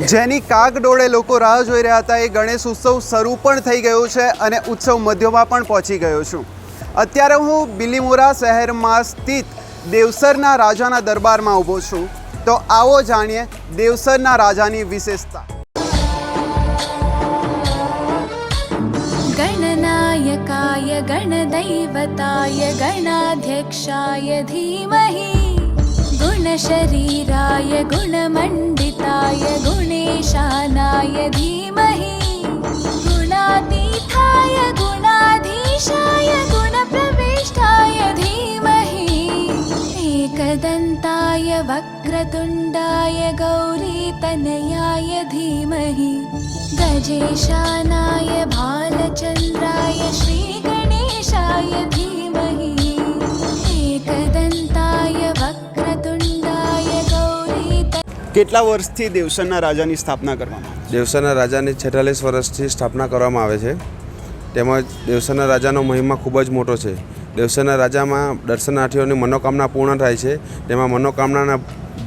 જેની કાગડોળે લોકો રાહ જોઈ રહ્યા હતા એ ગણેશ ઉત્સવ શરૂ પણ થઈ ગયો છે અને ઉત્સવ મધ્યમાં પણ પહોંચી ગયો છું. અત્યારે હું બિલીમોરા શહેરમાં સ્થિત દેવસરના રાજાના દરબારમાં ઊભો છું. તો આવો જાણીએ દેવસરના રાજાની વિશેષતા. गणनायकाय गणदैवताय गणाध्यक्षाय धीमहि गुणशरीराय गुणमण्डिताय गुणेशानाय धीमहि गुणातीताय गुणाधीशाय गुणप्रविष्टाय धीमहि एकदन्ताय वक्रतुण्डाय गौरीतनयाय धीमहि गजेशानाय भालचन्द्राय श्रीगणेशाय धीमहि एकदन्ताय वक्रतुण्डाय गौरी. કેટલા વર્ષથી દેવસરના રાજાની સ્થાપના કરવામાં આવે છે? દેવસરના રાજાની 46 વર્ષથી સ્થાપના કરવામાં આવે છે. તેમજ દેવસરના રાજાનો મહિમા ખૂબ જ મોટો છે. દેવસરના રાજામાં દર્શનાર્થીઓની મનોકામના પૂર્ણ થાય છે. તેમાં મનોકામનાના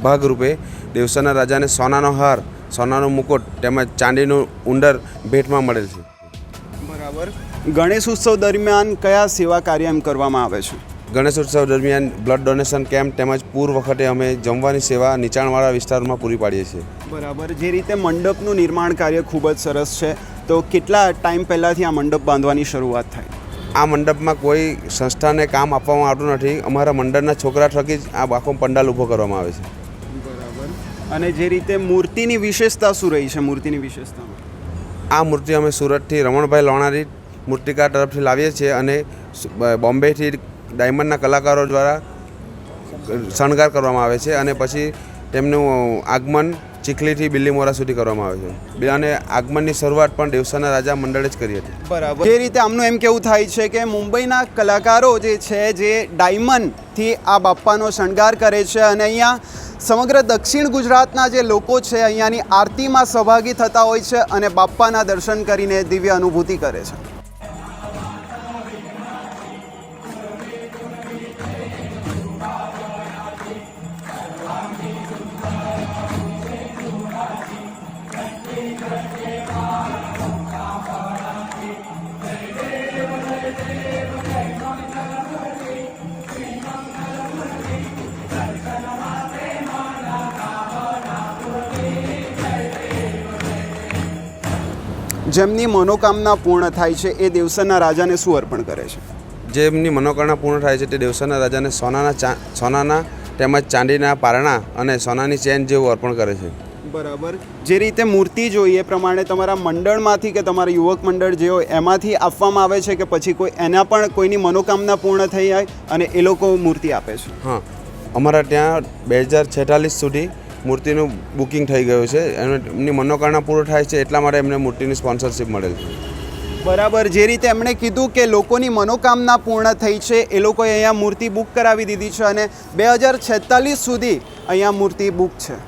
ભાગરૂપે દેવસરના રાજાને સોનાનો હાર, સોનાનો મુકુટ તેમજ ચાંદીનું ઉંદર ભેટમાં મળેલ છે. બરાબર. ગણેશ ઉત્સવ દરમિયાન કયા સેવા કાર્ય એમ કરવામાં આવે છે? ગણેશ ઉત્સવ દરમિયાન બ્લડ ડોનેશન કેમ્પ તેમજ પૂર વખતે અમે જમવાની સેવા નીચાણવાળા વિસ્તારોમાં પૂરી પાડીએ છીએ. બરાબર. જે રીતે મંડપનું નિર્માણ કાર્ય ખૂબ જ સરસ છે, તો કેટલા ટાઈમ પહેલાંથી આ મંડપ બાંધવાની શરૂઆત થાય? આ મંડપમાં કોઈ સંસ્થાને કામ આપવામાં આવતું નથી. અમારા મંડળના છોકરા થકી જ આ આખો પંડાલ ઊભો કરવામાં આવે છે. બરાબર. અને જે રીતે મૂર્તિની વિશેષતા શું રહી છે? મૂર્તિની વિશેષતામાં આ મૂર્તિ અમે સુરતથી રમણભાઈ લોણારી મૂર્તિકાર તરફથી લાવીએ છીએ અને બોમ્બેથી ડાયમંડના કલાકારો દ્વારા શણગાર કરવામાં આવે છે અને પછી તેમનું આગમન ચીખલીથી બિલીમોરા સુધી કરવામાં આવે છે અને આગમનની શરૂઆત પણ દેવસરના રાજા મંડળે જ કરી હતી. બરાબર. જે રીતે આમનું એમ કેવું થાય છે કે મુંબઈના કલાકારો જે છે જે ડાયમંડથી આ બાપ્પાનો શણગાર કરે છે અને અહીંયા સમગ્ર દક્ષિણ ગુજરાતના જે લોકો છે અહીંયાની આરતીમાં સહભાગી થતા હોય છે અને બાપ્પાના દર્શન કરીને દિવ્ય અનુભૂતિ કરે છે. જેમની મનોકામના પૂર્ણ થાય છે એ દેવસરના રાજાને શું અર્પણ કરે છે? જેમની મનોકામના પૂર્ણ થાય છે તે દેવસરના રાજાને સોનાના તેમજ ચાંદીના પારણા અને સોનાની ચેન જેવું અર્પણ કરે છે. બરાબર. જે રીતે મૂર્તિ જોઈએ એ પ્રમાણે તમારા મંડળમાંથી કે તમારા યુવક મંડળ જે હોય એમાંથી આપવામાં આવે છે કે પછી કોઈ એના પણ કોઈની મનોકામના પૂર્ણ થઈ જાય અને એ લોકો મૂર્તિ આપે છે? હા, અમારા ત્યાં 2046 સુધી મૂર્તિનું બુકિંગ થઈ ગયું છે. એમની મનોકામના પૂર્ણ થાય છે એટલા માટે એમને મૂર્તિની સ્પોન્સરશિપ મળેલ છે. બરાબર. જે રીતે એમણે કીધું કે લોકોની મનોકામના પૂર્ણ થઈ છે એ લોકોએ અહીંયા મૂર્તિ બુક કરાવી દીધી છે અને 2046 સુધી અહીંયા મૂર્તિ બુક છે.